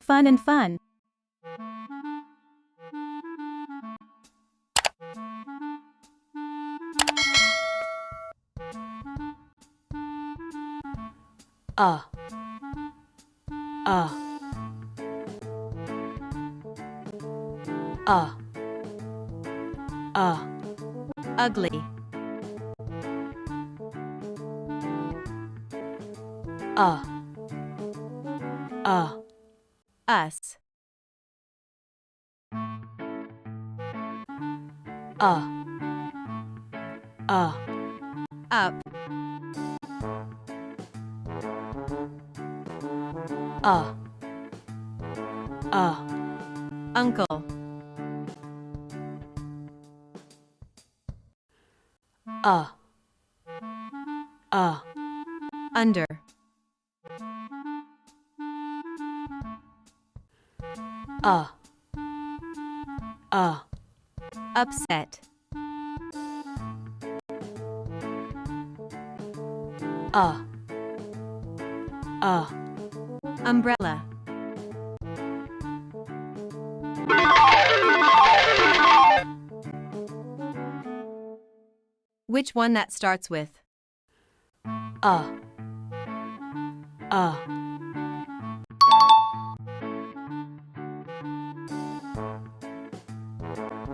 Fun and fun. Ugly. Us. Up. Uncle. Under. Upset. Umbrella. Which one that starts with?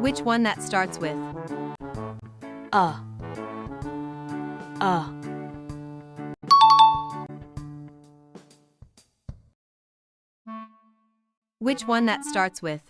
Which one that starts with? Which one that starts with?